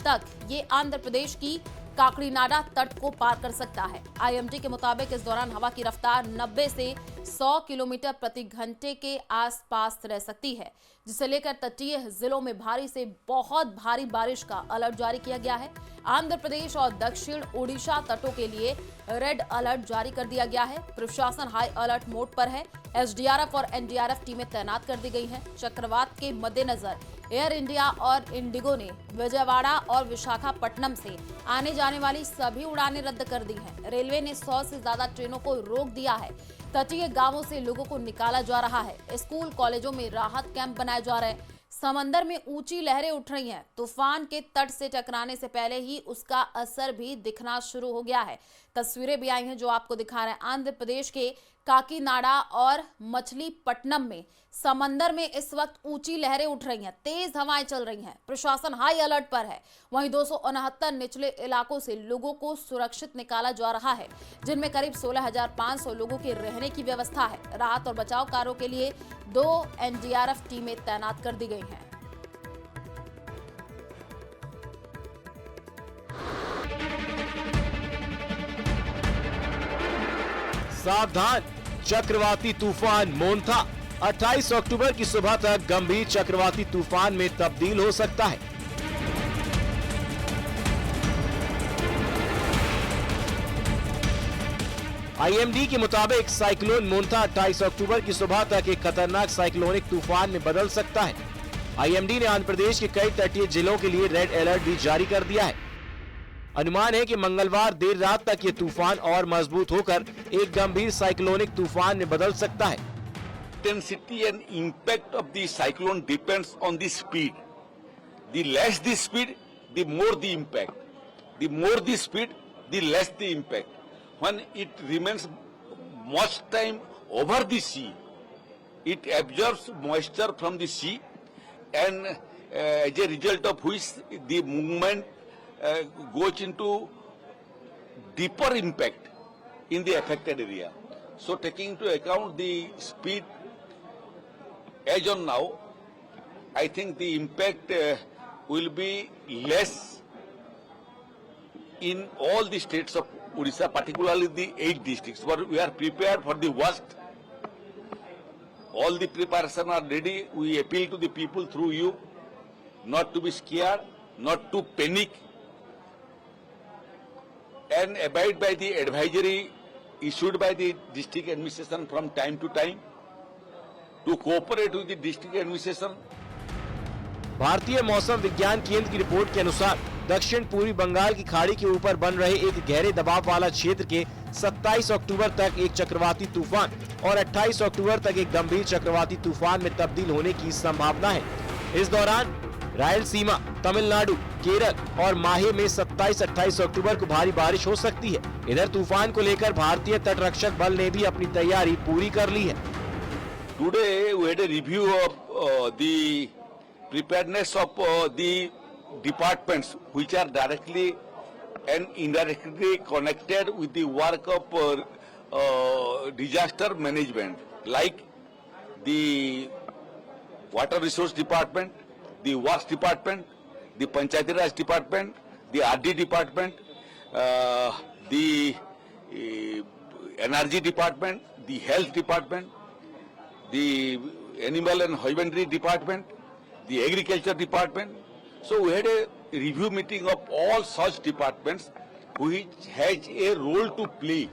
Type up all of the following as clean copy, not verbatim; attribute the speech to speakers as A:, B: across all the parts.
A: तक ये आंध्र प्रदेश की काकीनाडा तट को पार कर सकता है। आईएमडी के मुताबिक इस दौरान हवा की रफ्तार 90 से 100 किलोमीटर प्रति घंटे के आसपास रह सकती है, जिसे लेकर तटीय जिलों में भारी से बहुत भारी बारिश का अलर्ट जारी किया गया है। आंध्र प्रदेश और दक्षिण ओडिशा तटों के लिए रेड अलर्ट जारी कर दिया गया है। प्रशासन हाई अलर्ट मोड पर है। एसडीआरएफ और एनडीआरएफ टीमें तैनात कर दी गई हैं। चक्रवात के मद्देनजर एयर इंडिया और इंडिगो ने विजयवाड़ा और विशाखापट्टनम से आने जाने वाली सभी उड़ानें रद्द कर दी हैं। रेलवे ने 100 से ज्यादा ट्रेनों को रोक दिया है। तटीय गांवों से लोगों को निकाला जा रहा है। स्कूल कॉलेजों में राहत कैंप बनाए जा रहे हैं। समंदर में ऊंची लहरें उठ रही हैं। तूफान के तट से टकराने से पहले ही उसका असर भी दिखना शुरू हो गया है। तस्वीरें भी आई हैं जो आपको दिखा रहे हैं। आंध्र प्रदेश के काकीनाडा और मछलीपट्टनम में समंदर में इस वक्त ऊंची लहरें उठ रही हैं, तेज हवाएं चल रही हैं। प्रशासन हाई अलर्ट पर है। वहीं 269 निचले इलाकों से लोगों को सुरक्षित निकाला जा रहा है, जिनमें करीब 16,500 लोगों के रहने की व्यवस्था है। राहत और बचाव कार्यों के लिए 2 एनडीआरएफ टीमें तैनात कर दी गई हैं।
B: सावधान, चक्रवाती तूफान मोन्था 28 अक्टूबर की सुबह तक गंभीर चक्रवाती तूफान में तब्दील हो सकता है। आईएमडी के मुताबिक साइक्लोन मोन्था 28 अक्टूबर की सुबह तक एक खतरनाक साइक्लोनिक तूफान में बदल सकता है। आईएमडी ने आंध्र प्रदेश के कई तटीय जिलों के लिए रेड अलर्ट भी जारी कर दिया है। अनुमान है कि मंगलवार देर रात तक ये तूफान और मजबूत होकर एक गंभीर साइक्लोनिक तूफान में बदल सकता है।
C: Intensity and impact of the cyclone depends on the speed. The less the speed, the more the impact. The more the speed, the less the impact. When it remains much time over the sea, it absorbs moisture from the sea, and as a result of which the movement goes into deeper impact in the affected area. So taking into account the speed as on now, I think the impact will be less in all the states of Odisha, particularly the 8 districts. But we are prepared for the worst. All the preparation are ready. We appeal to the people through you not to be scared, not to panic, and abide by the advisory issued by the district administration from time to time, to cooperate with the district administration.
B: भारतीय मौसम विज्ञान केंद्र की report के अनुसार दक्षिण पूर्वी बंगाल की खाड़ी के ऊपर बन रहे एक गहरे दबाव वाला क्षेत्र के 27 अक्टूबर तक एक चक्रवाती तूफान और 28 अक्टूबर तक एक गंभीर चक्रवाती तूफान में तब्दील होने की संभावना है। इस दौरान रायलसीमा, तमिलनाडु, केरल और माहे में 27-28 अक्टूबर को भारी बारिश हो सकती है। इधर तूफान को लेकर भारतीय तटरक्षक बल ने भी अपनी तैयारी पूरी कर ली है।
C: Today we had a review of the preparedness of the departments which are directly and indirectly connected with the work of disaster management, like the Water Resource Department, the Works Department, the Panchayati Raj Department, the RD Department, the Energy Department, the Health Department, the Animal and Husbandry Department, the Agriculture Department. So we had a review meeting of all such departments which has a role to play.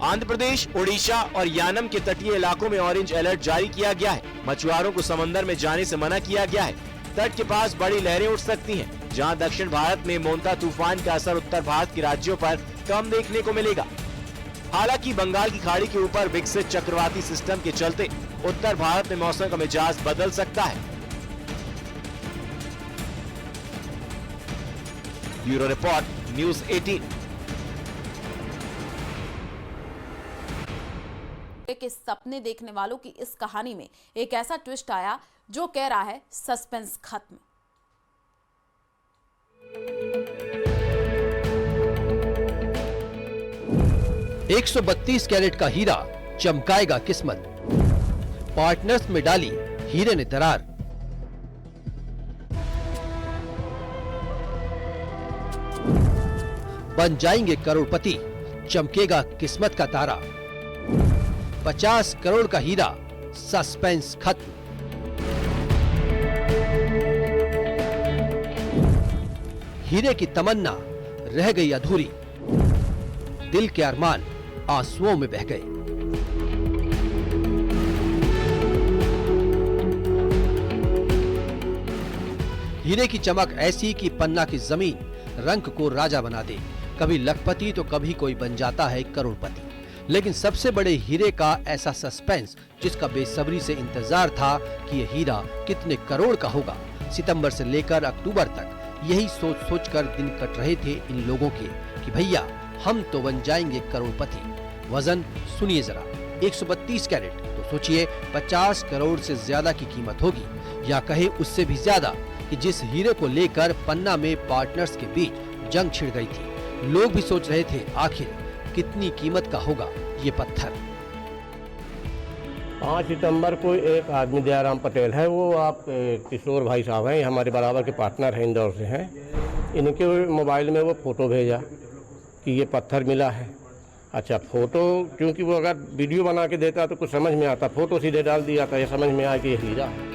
B: Andhra Pradesh, Odisha और यानम के तटीय इलाकों में orange alert जारी किया गया है। मछुआरों को समंदर में जाने से मना किया गया है। तट के पास बड़ी लहरें उठ सकती हैं, जहां दक्षिण भारत में मोन्था तूफान का असर उत्तर भारत के राज्यों पर कम देखने को मिलेगा। हालांकि बंगाल की खाड़ी के ऊपर विकसित चक्रवाती सिस्टम के चलते उत्तर भारत में मौसम का मिजाज बदल सकता है। Bureau report, news 18।
A: के सपने देखने वालों की इस कहानी में एक ऐसा ट्विस्ट आया जो कह रहा है सस्पेंस खत्म।
D: 132 कैरेट का हीरा चमकाएगा किस्मत। पार्टनर्स में डाली हीरे ने दरार। बन जाएंगे करोड़पति, चमकेगा किस्मत का तारा। 50 करोड़ का हीरा, सस्पेंस खत्म। हीरे की तमन्ना रह गई अधूरी, दिल के अरमान आंसुओं में बह गए। हीरे की चमक ऐसी कि पन्ना की जमीन रंग को राजा बना दे। कभी लखपति तो कभी कोई बन जाता है करोड़पति। लेकिन सबसे बड़े हीरे का ऐसा सस्पेंस, जिसका बेसब्री से इंतजार था कि यह हीरा कितने करोड़ का होगा। सितंबर से लेकर अक्टूबर तक यही सोच सोच कर दिन कट रहे थे इन लोगों के कि भैया हम तो बन जाएंगे करोड़पति। वजन सुनिए जरा, 132 कैरेट, तो सोचिए 50 करोड़ से ज्यादा की कीमत होगी, या कहे उससे भी ज्यादा, कि जिस हीरे को लेकर पन्ना में पार्टनर्स के बीच जंग छिड़ गई थी। लोग भी सोच रहे थे आखिर कितनी कीमत का होगा ये पत्थर।
E: 5 सितंबर को एक आदमी दयाराम पटेल है, वो आप किशोर भाई साहब हैं, हमारे बराबर के पार्टनर हैं, इंदौर से हैं। इनके मोबाइल में वो फ़ोटो भेजा कि ये पत्थर मिला है। अच्छा, फ़ोटो क्योंकि वो अगर वीडियो बना के देता तो कुछ समझ में आता, फ़ोटो सीधे डाल दिया था, ये समझ में आया कि ये हीरा है।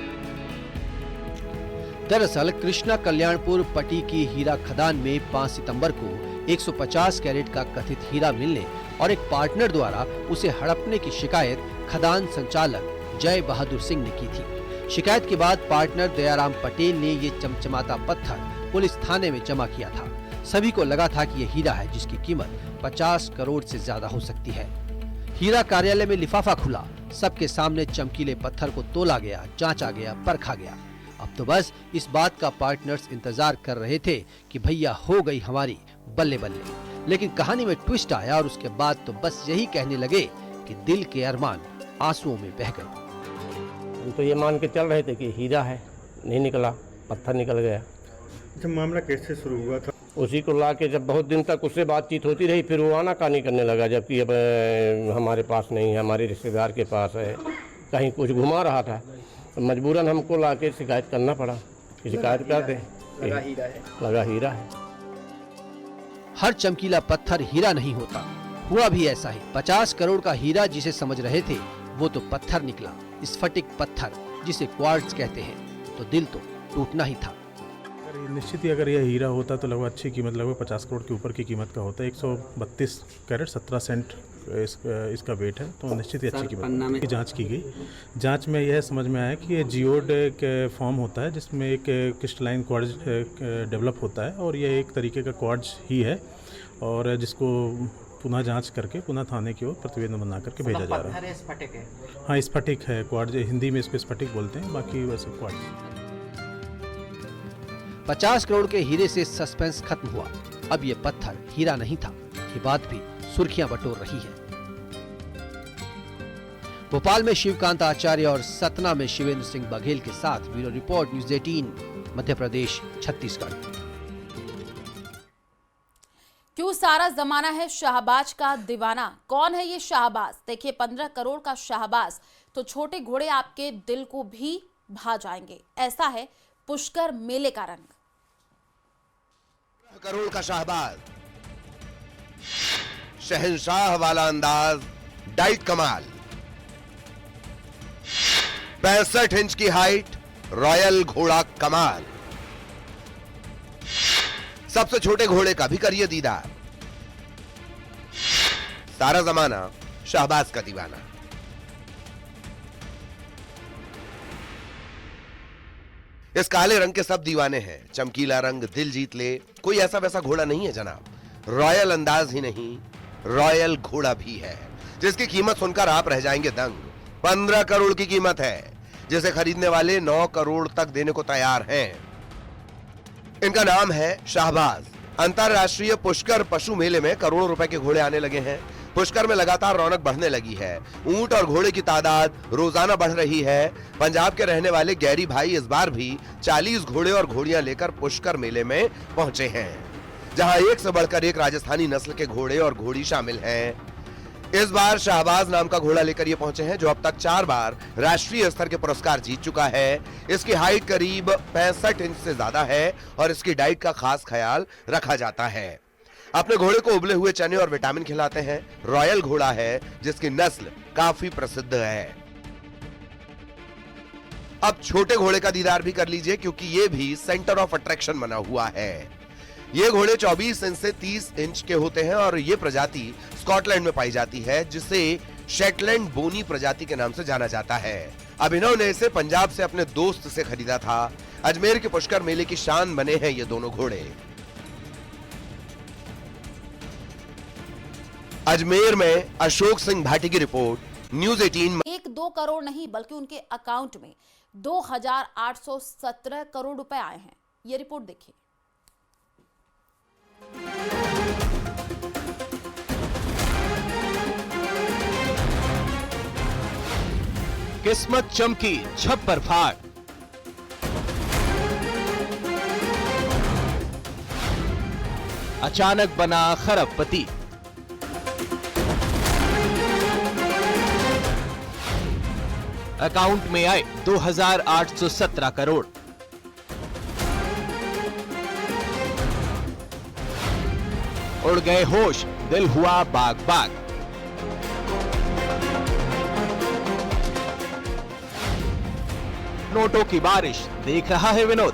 D: दरअसल कृष्णा कल्याणपुर पट्टी की हीरा खदान में 5 सितंबर को 150 कैरेट का कथित हीरा मिलने और एक पार्टनर द्वारा उसे हड़पने की शिकायत खदान संचालक जय बहादुर सिंह ने की थी। शिकायत के बाद पार्टनर दयाराम पटेल ने ये चमचमाता पत्थर पुलिस थाने में जमा किया था। सभी को लगा था कि यह हीरा है जिसकी कीमत 50 करोड़ से ज्यादा हो सकती है। हीरा कार्यालय में लिफाफा खुला, सबके सामने चमकीले पत्थर को तोला गया, जांचा गया, परखा गया। अब तो बस इस बात का पार्टनर्स इंतजार कर रहे थे कि भैया हो गई हमारी बल्ले बल्ले। लेकिन कहानी में ट्विस्ट आया और उसके बाद तो बस यही कहने लगे कि दिल के अरमान आंसुओं में बह गए।
E: हम तो ये मान के चल रहे थे कि हीरा है, नहीं निकला, पत्थर निकल गया।
F: अच्छा, मामला कैसे शुरू हुआ था?
E: उसी को ला के जब बहुत दिन तक उससे बातचीत होती रही, फिर वो आनाकानी करने लगा, जबकि अब हमारे पास नहीं है, हमारे रिश्तेदार के पास है, कहीं कुछ घुमा रहा था। तो मजबूरन हमको ला के शिकायत करना पड़ा। शिकायत कर दे, लगा हीरा है।
D: हर चमकीला पत्थर हीरा नहीं होता। हुआ भी ऐसा ही। 50 करोड़ का हीरा जिसे समझ रहे थे वो तो पत्थर निकला, स्फटिक पत्थर जिसे क्वार्ट्ज कहते हैं। तो दिल तो टूटना ही था।
F: निश्चित ही अगर यह हीरा होता तो लगभग अच्छी कीमत, लगभग 50 करोड़ के ऊपर की कीमत का होता है। 132 कैरेट 17 सेंट इसका वेट है, तो निश्चित ही अच्छी कीमत की जांच की गई। जांच में यह समझ में आया कि ये जियोड एक फॉर्म होता है जिसमें एक क्रिस्टलाइन क्वार्ट्ज डेवलप होता है, और ये एक तरीके का क्वार्ट्ज ही है, और जिसको पुनः जांच करके पुनः थाने की ओर प्रतिवेदन बना करके भेजा जा रहा है।
G: स्फटिक है?
F: हाँ, स्फटिक है क्वार्ट्ज, हिंदी में इसको स्फटिक बोलते हैं, बाकी वैसे क्वार्ट्ज।
D: 50 करोड़ के हीरे से सस्पेंस खत्म हुआ। अब ये पत्थर हीरा नहीं था, ये बात भी सुर्खियां बटोर रही है। भोपाल में शिवकांत आचार्य और सतना में शिवेंद्र सिंह बघेल के साथ bureau report, news 18, Madhya Pradesh, Chhattisgarh.
A: क्यों सारा जमाना है शाहबाज का दीवाना? कौन है ये शाहबाज? देखिए, 15 करोड़ का शाहबाज तो छोटे घोड़े आपके दिल को भी भा जाएंगे। ऐसा है पुष्कर मेले का रंग।
H: करोड़ का शाहबाज, शहंशाह वाला अंदाज, डाइट कमाल, 65 इंच की हाइट, रॉयल घोड़ा कमाल, सबसे छोटे घोड़े का भी करिए दीदार। सारा जमाना शाहबाज का दीवाना। इस काले रंग के सब दीवाने हैं। चमकीला रंग दिल जीत ले, कोई ऐसा वैसा घोड़ा नहीं है जनाब। रॉयल अंदाज ही नहीं, रॉयल घोड़ा भी है, जिसकी कीमत सुनकर आप रह जाएंगे दंग। 15 करोड़ की कीमत है, जिसे खरीदने वाले 9 करोड़ तक देने को तैयार हैं। इनका नाम है शाहबाज। अंतरराष्ट्रीय पुष्कर पशु मेले में करोड़ों रुपए के घोड़े आने लगे हैं। पुष्कर में लगातार रौनक बढ़ने लगी है। ऊंट और घोड़े की तादाद रोजाना बढ़ रही है। पंजाब के रहने वाले गैरी भाई इस बार भी 40 घोड़े और घोड़ियां लेकर पुष्कर मेले में पहुंचे हैं, जहां एक से बढ़कर एक राजस्थानी नस्ल के घोड़े और घोड़ी शामिल हैं। इस बार शाहबाज नाम का घोड़ा लेकर ये पहुंचे हैं, जो अब तक 4 बार राष्ट्रीय स्तर के पुरस्कार जीत चुका है। इसकी हाइट करीब 65 इंच से ज्यादा है और इसकी डाइट का खास ख्याल रखा जाता है। अपने घोड़े को उबले हुए चने और विटामिन खिलाते हैं। रॉयल घोड़ा है जिसकी नस्ल काफी प्रसिद्ध है। अब छोटे घोड़े का दीदार भी कर लीजिए क्योंकि ये भी सेंटर ऑफ अट्रैक्शन बना हुआ है। ये घोड़े 24 इंच से 30 इंच के होते हैं और ये प्रजाति स्कॉटलैंड में पाई जाती है जिसे शेटलैंड बोनी प्रजाति के नाम से जाना जाता है। अभिनव ने इसे पंजाब से अपने दोस्त से खरीदा था। अजमेर के पुष्कर मेले की शान बने हैं ये दोनों घोड़े। अजमेर में अशोक सिंह भाटी की रिपोर्ट, न्यूज़ 18।
A: 1-2 करोड़ नहीं बल्कि उनके अकाउंट में 2,817 करोड़ रुपए आए हैं। ये रिपोर्ट देखिए।
B: किस्मत चमकी छप्पर फाड़। अचानक बना खरबपति। अकाउंट में आए 2,817 करोड़। उड़ गए होश, दिल हुआ बाग बाग। नोटों की बारिश देख रहा है विनोद।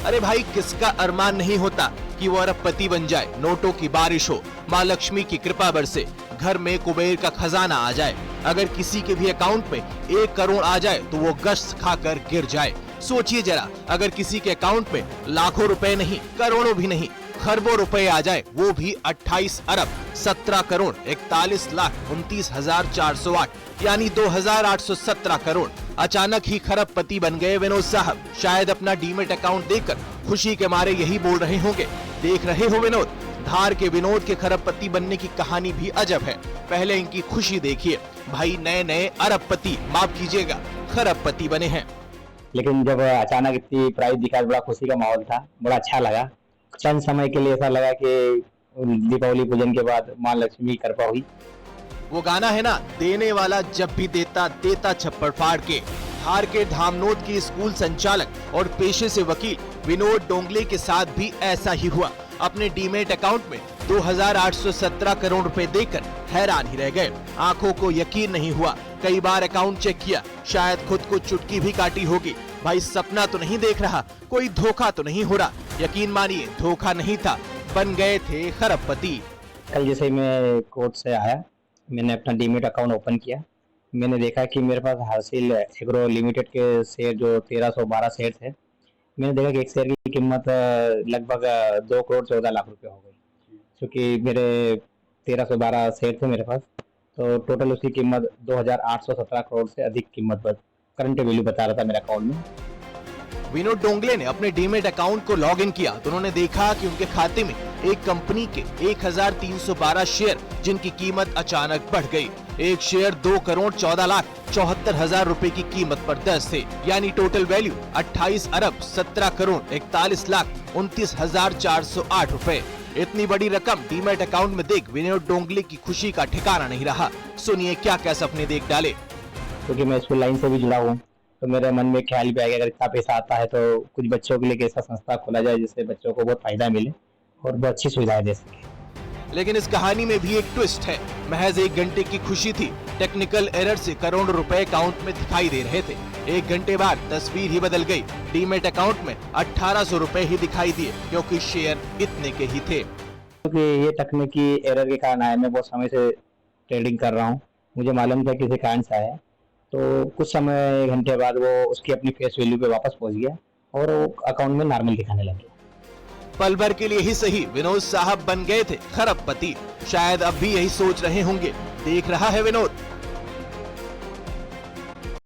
B: अरे भाई, किसका अरमान नहीं होता कि वो अरबपति बन जाए, नोटों की बारिश हो, माँ लक्ष्मी की कृपा बरसे, घर में कुबेर का खजाना आ जाए। अगर किसी के भी अकाउंट में 1 करोड़ आ जाए तो वो गश्त खाकर गिर जाए। सोचिए जरा, अगर किसी के अकाउंट में लाखों रुपए नहीं, करोड़ों भी नहीं, खरबों रुपए आ जाए, वो भी 28 अरब 17 करोड़ 41 लाख 29,408 यानी 2,817 करोड़। अचानक ही खरबपति बन गए विनोद साहब। शायद अपना डीमेट अकाउंट देखकर खुशी के मारे यही बोल रहे होंगे। देख रहे हो विनोद, धार के विनोद के खरबपति बनने की कहानी भी अजब है। पहले इनकी खुशी देखिए, भाई नए नए अरबपति, माफ कीजिएगा, खरबपति बने हैं।
G: लेकिन जब अचानक इतनी प्राइस दिखा, बड़ा खुशी का माहौल था, बड़ा अच्छा लगा। चंद समय के लिए ऐसा लगा कि दीपावली पूजन के बाद माँ लक्ष्मी की कृपा हुई।
B: वो गाना है ना, देने वाला जब भी देता देता छप्पर फाड़ के। धार के धामनोद के स्कूल संचालक और पेशे से वकील विनोद डोंगले के साथ भी ऐसा ही हुआ। अपने डीमेट अकाउंट में 2,817 करोड़ रुपए देकर हैरान ही रह गए। आंखों को यकीन नहीं हुआ। कई बार अकाउंट चेक किया, शायद खुद को चुटकी भी काटी होगी। भाई सपना तो नहीं देख रहा, कोई धोखा तो नहीं हो रहा। यकीन मानिए, धोखा नहीं था, बन गए थे खरबपति।
G: कल जैसे मैं कोर्ट से आया, मैंने अपना डीमेट अकाउंट ओपन किया। मैंने देखा कि मेरे पास हासिल एग्रो लिमिटेड के शेयर जो 1312 शेयर थे, मैंने देखा कि एक शेयर की कीमत लगभग 2 करोड़ 14 लाख रुपए हो गई। क्योंकि मेरे 1312 शेयर थे मेरे पास, तो टोटल उसकी कीमत 2,817 करोड़ से अधिक कीमत पर करंट वैल्यू बता रहा था मेरे अकाउंट में।
B: विनोद डोंगले ने अपने डीमेट अकाउंट को लॉग इन किया तो उन्होंने देखा कि उनके खाते में एक कंपनी के 1,312 शेयर जिनकी कीमत अचानक बढ़ गई। एक शेयर 2 करोड़ 14 लाख 74 हजार रुपए की कीमत पर दर्ज थे, यानी टोटल वैल्यू 28 अरब 17 करोड़ 41 लाख 29,408 रुपए। इतनी बड़ी रकम डीमेट अकाउंट में देख विनोद डोंगले की खुशी का ठिकाना नहीं रहा। सुनिए क्या क्या सपने देख डाले।
G: क्योंकि मैं स्कूल लाइन से भी जुड़ा हूँ, तो मेरे मन में ख्याल भी आ गया, अगर इतना पैसा आता है तो कुछ बच्चों के लिए ऐसा संस्था खोला जाए जिससे बच्चों को बहुत फायदा मिले और बहुत अच्छी सुविधाएं दे सके।
B: लेकिन इस कहानी में भी एक ट्विस्ट है। महज 1 घंटे की खुशी थी, टेक्निकल एरर से करोड़ों रुपए अकाउंट में दिखाई दे रहे थे। 1 घंटे बाद तस्वीर ही बदल गई। डीमेट अकाउंट में 1,800 रुपए ही दिखाई दिए क्योंकि शेयर इतने के ही थे।
G: क्योंकि ये तकनीकी एरर के कारण आया, मैं बहुत समय से ट्रेडिंग कर रहा हूँ, मुझे मालूम था किसी कारण से आया। तो कुछ समय 1 घंटे बाद वो उसकी अपनी फेस वैल्यू पे वापस पहुंच गया और वो अकाउंट में नॉर्मल दिखाने लगे।
B: पल भर के लिए ही सही विनोद साहब बन गए थे खरबपति। शायद अब भी यही सोच रहे होंगे। देख रहा है विनोद,